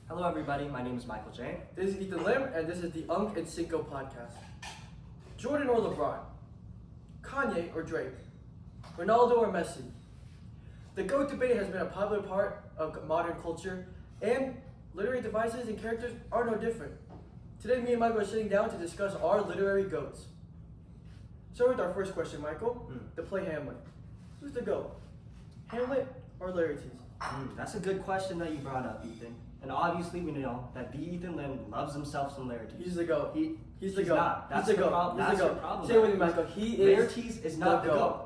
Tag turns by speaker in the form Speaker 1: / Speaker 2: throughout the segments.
Speaker 1: Hello everybody, my name is Michael Jang.
Speaker 2: This is Ethan Lim, and this is the Unk and Cinco podcast. Jordan or LeBron? Kanye or Drake? Ronaldo or Messi? The GOAT debate has been a popular part of modern culture, and literary devices and characters are no different. Today, me and Michael are sitting down to discuss our literary GOATs. So with our first question, Michael, the play Hamlet. Who's the GOAT? Hamlet or Laertes?
Speaker 1: That's a good question that you brought up, Ethan. And obviously we know that the Ethan Lim loves himself some Laertes.
Speaker 2: He's the GOAT. He's the
Speaker 1: He's
Speaker 2: GOAT.
Speaker 1: not. That's
Speaker 2: He's the
Speaker 1: the
Speaker 2: GOAT.
Speaker 1: problem.
Speaker 2: He's the
Speaker 1: That's
Speaker 2: GOAT.
Speaker 1: your problem.
Speaker 2: Say it with me, Michael. He is
Speaker 1: Laertes is not the GOAT.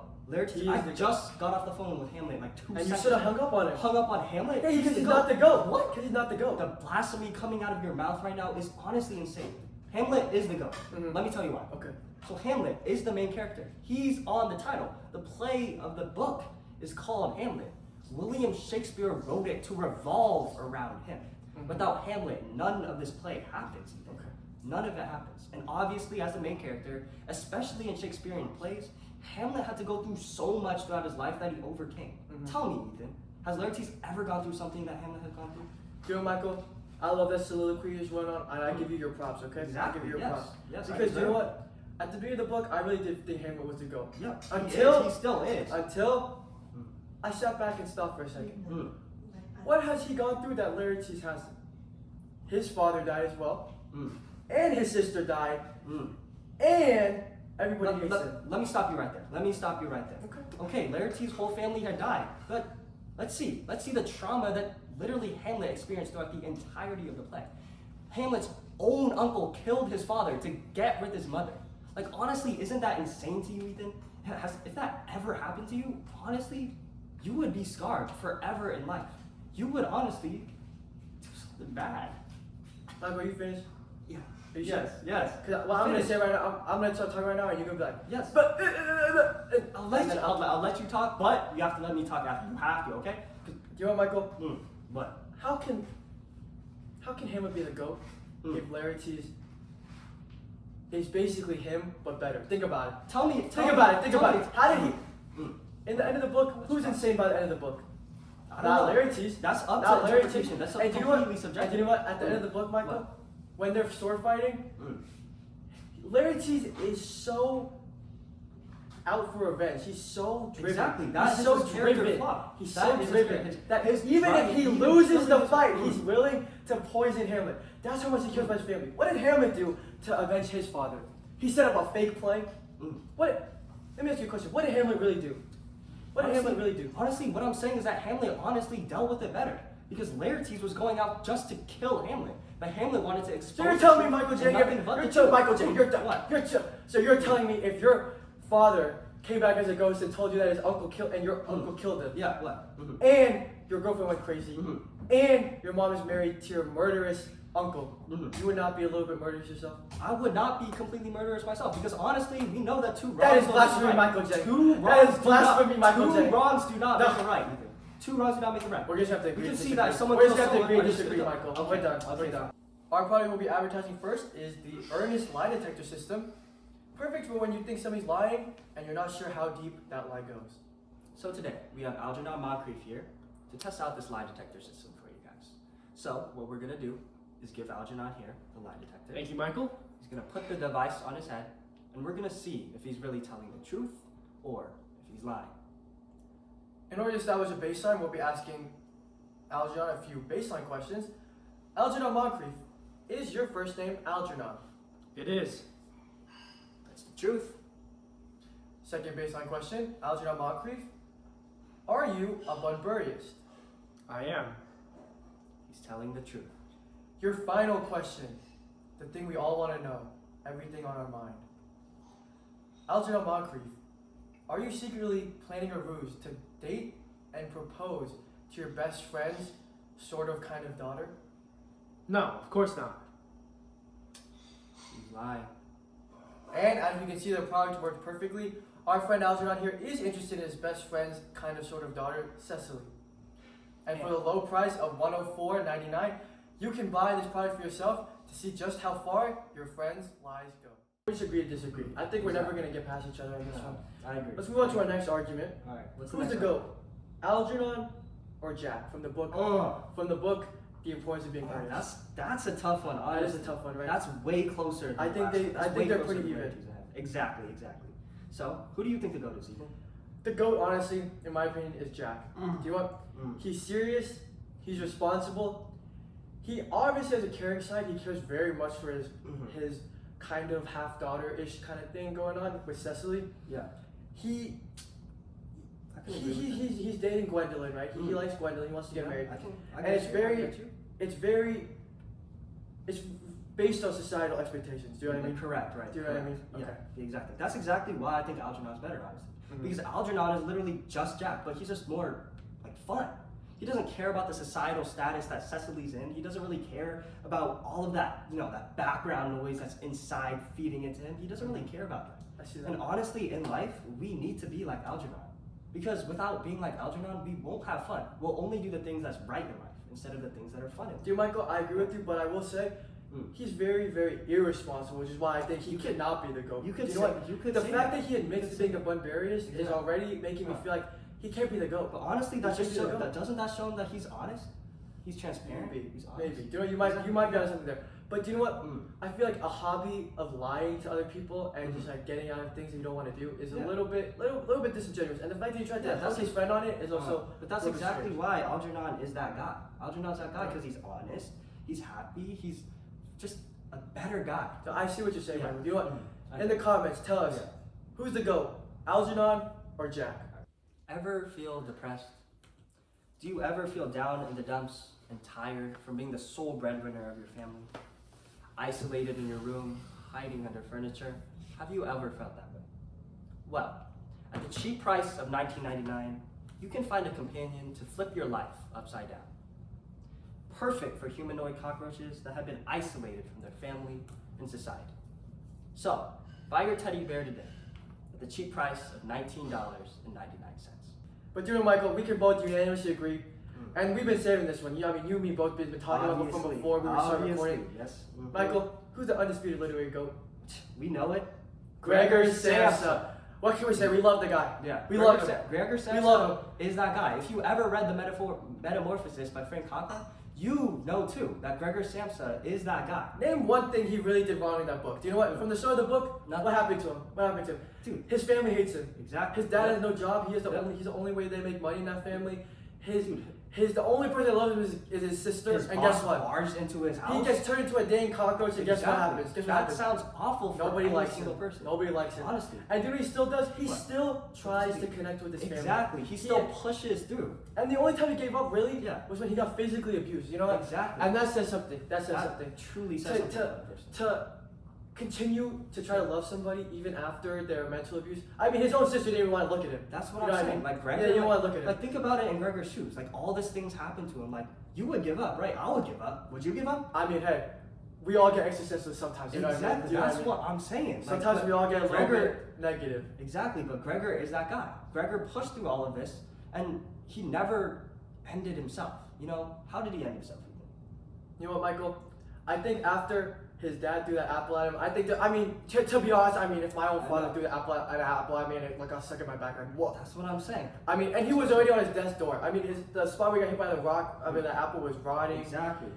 Speaker 2: He
Speaker 1: I
Speaker 2: is the
Speaker 1: just got off the phone with Hamlet like 2
Speaker 2: And
Speaker 1: seconds.
Speaker 2: you should have hung up on it.
Speaker 1: Hung up on Hamlet?
Speaker 2: Yeah, because he's not the GOAT.
Speaker 1: What?
Speaker 2: Because he's not the GOAT.
Speaker 1: The blasphemy coming out of your mouth right now is honestly insane. Hamlet is the GOAT. Let me tell you why.
Speaker 2: Okay.
Speaker 1: So Hamlet is the main character. He's on the title. The play of the book is called Hamlet. William Shakespeare wrote it to revolve around him. Without Hamlet, none of this play happens.
Speaker 2: Okay.
Speaker 1: None of it happens. And obviously, as the main character, especially in Shakespearean plays, Hamlet had to go through so much throughout his life that he overcame. Tell me, Ethan, has Laertes ever gone through something that Hamlet has gone through?
Speaker 2: You know, Michael, I love that soliloquy is going on, and I give you your props, okay?
Speaker 1: Exactly,
Speaker 2: I give you your
Speaker 1: yes.
Speaker 2: props.
Speaker 1: Yes, I
Speaker 2: Because you know
Speaker 1: deserve
Speaker 2: what? At the beginning of the book, I really did think Hamlet was the GOAT.
Speaker 1: Yeah,
Speaker 2: Until
Speaker 1: he still is.
Speaker 2: Until I sat back and stopped for a second. What has he gone through that Laertes hasn't? His father died as well, and his sister died, and everybody hates him.
Speaker 1: Let me stop you right there. Okay, Laertes' whole family had died. But let's see the trauma that literally Hamlet experienced throughout the entirety of the play. Hamlet's own uncle killed his father to get with his mother. Like, honestly, isn't that insane to you, Ethan? If that ever happened to you, honestly, you would be scarred forever in life. You would honestly do something bad.
Speaker 2: Michael, are you finished?
Speaker 1: Yeah.
Speaker 2: Are you sure?
Speaker 1: Yes.
Speaker 2: Because what I'm going to say right now, I'm going to start talking right now, and you're going to be like,
Speaker 1: Yes.
Speaker 2: But,
Speaker 1: I'll let you talk, but you have to let me talk after. You have to, okay?
Speaker 2: Do you know what, Michael?
Speaker 1: What?
Speaker 2: How can Hamlet be the GOAT if Laertes is basically him but better? Think about it. Think about it. How did he? In the end of the book, who's insane by the end of the book? Not Laertes.
Speaker 1: That's up
Speaker 2: Not
Speaker 1: to interpretation. That's
Speaker 2: and
Speaker 1: completely subjective.
Speaker 2: And you know what? At the end of the book, Michael, when they're sword fighting, Laertes is so out for revenge. He's so driven.
Speaker 1: Exactly. That's
Speaker 2: He's so
Speaker 1: his character
Speaker 2: driven.
Speaker 1: flaw.
Speaker 2: He's
Speaker 1: That
Speaker 2: so
Speaker 1: is
Speaker 2: driven
Speaker 1: his
Speaker 2: that
Speaker 1: his
Speaker 2: even
Speaker 1: drive,
Speaker 2: if he
Speaker 1: even
Speaker 2: loses the
Speaker 1: killing
Speaker 2: fight,
Speaker 1: his-
Speaker 2: he's willing to poison Hamlet. That's how much he cares about his family. What did Hamlet do to avenge his father? He set up a fake play. Let me ask you a question. What did Hamlet really do? What did Hamlet really do?
Speaker 1: Honestly, what I'm saying is that Hamlet honestly dealt with it better. Because Laertes was going out just to kill Hamlet. But Hamlet wanted to expose
Speaker 2: So you're telling me, Michael J. So you're telling me if your father came back as a ghost and told you that his uncle killed and your uncle killed him,
Speaker 1: Yeah, what?
Speaker 2: and your girlfriend went crazy, and your mom is married to your murderous uncle, you would not be a little bit murderous yourself?
Speaker 1: I would not be completely murderous myself. Because honestly, we know that two wrongs
Speaker 2: That is
Speaker 1: don't
Speaker 2: blasphemy,
Speaker 1: make a right.
Speaker 2: Michael J.
Speaker 1: Two
Speaker 2: That
Speaker 1: wrongs
Speaker 2: is
Speaker 1: do
Speaker 2: blasphemy,
Speaker 1: not-
Speaker 2: Michael J.
Speaker 1: Two wrongs do not
Speaker 2: No.
Speaker 1: make a right. Ethan. Two wrongs do not make a right.
Speaker 2: We're just gonna have to agree
Speaker 1: You
Speaker 2: to
Speaker 1: can
Speaker 2: disagree.
Speaker 1: see that someone
Speaker 2: We're just
Speaker 1: kills
Speaker 2: gonna have to
Speaker 1: someone
Speaker 2: agree to
Speaker 1: under
Speaker 2: disagree,
Speaker 1: the-
Speaker 2: Michael.
Speaker 1: Okay.
Speaker 2: We're done. We're done. Our product we'll be advertising first is the earnest lie detector system. Perfect for when you think somebody's lying and you're not sure how deep that lie goes.
Speaker 1: So today, we have Algernon Moncrief here to test out this lie detector system for you guys. So what we're going to do is give Algernon here the lie detector.
Speaker 3: Thank you, Michael.
Speaker 1: He's going to put the device on his head, and we're going to see if he's really telling the truth or if he's lying.
Speaker 2: In order to establish a baseline, we'll be asking Algernon a few baseline questions. Algernon Moncrief, is your first name Algernon?
Speaker 3: It is.
Speaker 1: That's the truth.
Speaker 2: Second baseline question, Algernon Moncrief, are you a Bunburyist?
Speaker 3: I am.
Speaker 1: He's telling the truth.
Speaker 2: Your final question, the thing we all want to know, everything on our mind. Algernon Moncrief, are you secretly planning a ruse to date and propose to your best friend's sort of kind of daughter?
Speaker 3: No, of course not.
Speaker 1: He's lying.
Speaker 2: And as we can see, the product worked perfectly. Our friend Algernon here is interested in his best friend's kind of sort of daughter, Cecily. And for the low price of $104.99, you can buy this product for yourself to see just how far your friend's lies go. We just agree to disagree. I think we're never going to get past each other on this one.
Speaker 1: I agree.
Speaker 2: Let's move on to our next argument.
Speaker 1: All right. What's
Speaker 2: Who's the
Speaker 1: next
Speaker 2: GOAT? Algernon or Jack from the book?
Speaker 1: one?
Speaker 2: From the book the importance of being
Speaker 1: Oh,
Speaker 2: earnest.
Speaker 1: that's a tough one.
Speaker 2: That is
Speaker 1: Honestly.
Speaker 2: a tough one, right?
Speaker 1: That's way closer. Than
Speaker 2: I
Speaker 1: the
Speaker 2: think
Speaker 1: last
Speaker 2: they-
Speaker 1: one. That's
Speaker 2: I think
Speaker 1: way
Speaker 2: they're
Speaker 1: closer
Speaker 2: pretty
Speaker 1: than
Speaker 2: even.
Speaker 1: Rarities I have. Exactly. So, who do you think the GOAT is, Ethan?
Speaker 2: The GOAT, honestly, in my opinion, is Jack. Do you know what? He's serious. He's responsible. He obviously has a caring side. He cares very much for his kind of half daughter-ish kind of thing going on with Cecily.
Speaker 1: Yeah.
Speaker 2: He's
Speaker 1: He
Speaker 2: dating Gwendolyn, right? He likes Gwendolyn. He wants to get married.
Speaker 1: I
Speaker 2: And
Speaker 1: get you.
Speaker 2: It's based on societal expectations. Do you know what I mean?
Speaker 1: Correct, right.
Speaker 2: Do you know what I mean?
Speaker 1: Yeah,
Speaker 2: Okay.
Speaker 1: exactly. That's exactly why I think Algernon's better, honestly. Because Algernon is literally just Jack, but he's just more like fun. He doesn't care about the societal status that Cecily's in. He doesn't really care about all of that, that background noise that's inside feeding into him. He doesn't really care about that.
Speaker 2: I see that.
Speaker 1: And honestly, in life, we need to be like Algernon. Because without being like Algernon, we won't have fun. We'll only do the things that's right in life instead of the things that are fun in life.
Speaker 2: Dude, Michael, I agree with you, but I will say he's very, very irresponsible, which is why I think he cannot be the GOAT.
Speaker 1: You could
Speaker 2: know
Speaker 1: say-
Speaker 2: what?
Speaker 1: you could
Speaker 2: the
Speaker 1: say
Speaker 2: fact
Speaker 1: that.
Speaker 2: that he admits to being a Bundarius is
Speaker 1: Yeah.
Speaker 2: already making me feel like he can't be the GOAT.
Speaker 1: But honestly,
Speaker 2: He
Speaker 1: that
Speaker 2: can't
Speaker 1: just
Speaker 2: be the
Speaker 1: shows,
Speaker 2: GOAT.
Speaker 1: doesn't that show him that he's honest? He's transparent. He's honest.
Speaker 2: Maybe. Do you know you might be on something there. But do you know what? I feel like a hobby of lying to other people and just like getting out of things that you don't want to do is a little bit disingenuous. And the fact that you tried to help his friend on it is also.
Speaker 1: But that's exactly why Algernon is that guy. Algernon's that guy because he's honest. He's happy. He's just a better guy.
Speaker 2: So I see what you're saying,
Speaker 1: Yeah.
Speaker 2: Michael. Do you know what? In the comments, tell us who's the GOAT, Algernon or Jack?
Speaker 1: Ever feel depressed? Do you ever feel down in the dumps and tired from being the sole breadwinner of your family? Isolated in your room, hiding under furniture? Have you ever felt that way? Well, at the cheap price of $19.99, you can find a companion to flip your life upside down. Perfect for humanoid cockroaches that have been isolated from their family and society. So, buy your teddy bear today at the cheap price of $19.99.
Speaker 2: But you know, Michael, we can both unanimously agree, and we've been saving this one. You and me both been talking about it from before we started recording.
Speaker 1: Yes.
Speaker 2: Michael, who's the undisputed literary GOAT?
Speaker 1: We know it.
Speaker 2: Gregor Samsa. What can we say? We love the guy.
Speaker 1: Yeah.
Speaker 2: We love him.
Speaker 1: Gregor Samsa
Speaker 2: We love
Speaker 1: is that guy. If you ever read the Metamorphosis by Frank Kafka, you know too that Gregor Samsa is that guy.
Speaker 2: Name one thing he really did wrong in that book. Do you know what? From the start of the book,
Speaker 1: Nothing.
Speaker 2: what happened to him? What happened to him?
Speaker 1: Dude.
Speaker 2: His family hates him.
Speaker 1: Exactly.
Speaker 2: His dad
Speaker 1: Yeah.
Speaker 2: has no job. He's the only way they make money in that family. The only person that loves him is his sister.
Speaker 1: His
Speaker 2: and
Speaker 1: boss
Speaker 2: guess what?
Speaker 1: barged into his house.
Speaker 2: He gets turned into a dang cockroach, and guess what
Speaker 1: Exactly.
Speaker 2: happens? Guess what
Speaker 1: That
Speaker 2: happens?
Speaker 1: sounds awful for
Speaker 2: Nobody
Speaker 1: any
Speaker 2: likes
Speaker 1: single
Speaker 2: him.
Speaker 1: person.
Speaker 2: Nobody likes him.
Speaker 1: Honestly.
Speaker 2: And do you know what he still does? He
Speaker 1: What?
Speaker 2: still tries to connect with his family.
Speaker 1: Exactly. He still pushes through.
Speaker 2: And the only time he gave up, really,
Speaker 1: Yeah.
Speaker 2: was when he got physically abused. You know what?
Speaker 1: Exactly.
Speaker 2: And that says something. That says
Speaker 1: That
Speaker 2: something.
Speaker 1: truly says something about that person.
Speaker 2: To continue to try to love somebody even after their mental abuse. I mean, his own sister didn't even want to look at him.
Speaker 1: That's what
Speaker 2: You know
Speaker 1: I'm
Speaker 2: what I
Speaker 1: saying.
Speaker 2: mean?
Speaker 1: Like Gregor,
Speaker 2: Yeah, you don't want to look at him.
Speaker 1: Like think about it in Gregor's shoes. Like all these things happen to him. Like you would give up, right? I would give up. Would you give up?
Speaker 2: I mean, hey, we all get existentialist sometimes. You know what I mean?
Speaker 1: Exactly.
Speaker 2: You know what I
Speaker 1: That's
Speaker 2: mean?
Speaker 1: what I'm saying. Like,
Speaker 2: Sometimes
Speaker 1: but
Speaker 2: we all get a little
Speaker 1: Gregor,
Speaker 2: bit negative.
Speaker 1: Exactly, but Gregor is that guy. Gregor pushed through all of this, and he never ended himself. How did he end himself?
Speaker 2: You know what, Michael? I think after his dad threw that apple at him, to be honest, if my own father threw an apple at me and it got stuck in my back, what?
Speaker 1: That's what I'm saying.
Speaker 2: And he was already on his death's door. The spot where he got hit by the rock, the apple was rotting.
Speaker 1: Exactly.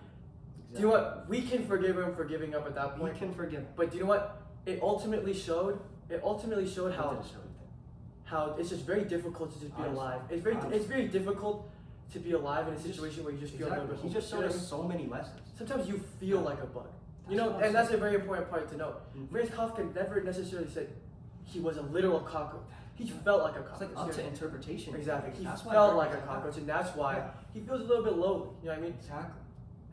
Speaker 2: Do you know what? We can forgive him for giving up at that
Speaker 1: We
Speaker 2: point.
Speaker 1: can forgive him.
Speaker 2: But do you know what? It ultimately showed
Speaker 1: What
Speaker 2: how
Speaker 1: did it show you?
Speaker 2: how it's just very difficult to just be
Speaker 1: Honestly.
Speaker 2: alive. It's
Speaker 1: Honestly.
Speaker 2: very difficult to be alive in a situation where you just feel a little bit
Speaker 1: He just
Speaker 2: hopeless. You know
Speaker 1: showed
Speaker 2: what I
Speaker 1: us so many lessons.
Speaker 2: mean? Sometimes you feel like a bug.
Speaker 1: That's what I'm
Speaker 2: And that's
Speaker 1: saying.
Speaker 2: a very important part to note.
Speaker 1: Mhm.
Speaker 2: Franz Kafka never necessarily said he was a literal cockroach. He felt like a
Speaker 1: It's
Speaker 2: cockroach.
Speaker 1: like up
Speaker 2: you
Speaker 1: to
Speaker 2: know?
Speaker 1: interpretation.
Speaker 2: Exactly. He
Speaker 1: That's why
Speaker 2: felt like
Speaker 1: Gregor's
Speaker 2: a
Speaker 1: that guy.
Speaker 2: cockroach, and that's why
Speaker 1: Yeah.
Speaker 2: he feels a little bit lonely. You know what I mean?
Speaker 1: Exactly.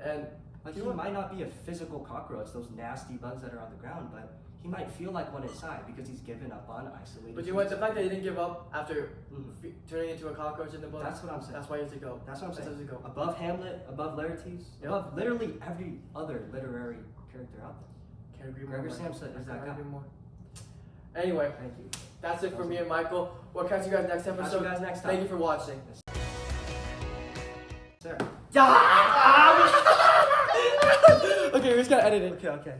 Speaker 2: And
Speaker 1: Like
Speaker 2: You
Speaker 1: he
Speaker 2: know what?
Speaker 1: might not be a physical cockroach, those nasty bugs that are on the ground, but he might feel like one inside because he's given up on isolating.
Speaker 2: but you know what? The fact that he didn't give up after
Speaker 1: Mhm.
Speaker 2: turning into a cockroach in the book.
Speaker 1: That's what I'm saying.
Speaker 2: That's why he has to go.
Speaker 1: That's what I'm saying.
Speaker 2: That's why he has to go.
Speaker 1: Above Hamlet, above Laertes,
Speaker 2: Yep.
Speaker 1: above literally every other literary character out there.
Speaker 2: Can't agree more.
Speaker 1: Gregor
Speaker 2: Mike.
Speaker 1: Samsa is
Speaker 2: I
Speaker 1: that
Speaker 2: can't
Speaker 1: guy.
Speaker 2: agree more. Anyway,
Speaker 1: Thank you.
Speaker 2: that's it for me and Michael. We'll catch you guys next
Speaker 1: Catch
Speaker 2: episode.
Speaker 1: you guys next time.
Speaker 2: Thank you for watching.
Speaker 1: Sir.
Speaker 2: Okay, we just gotta edit it.
Speaker 1: Okay.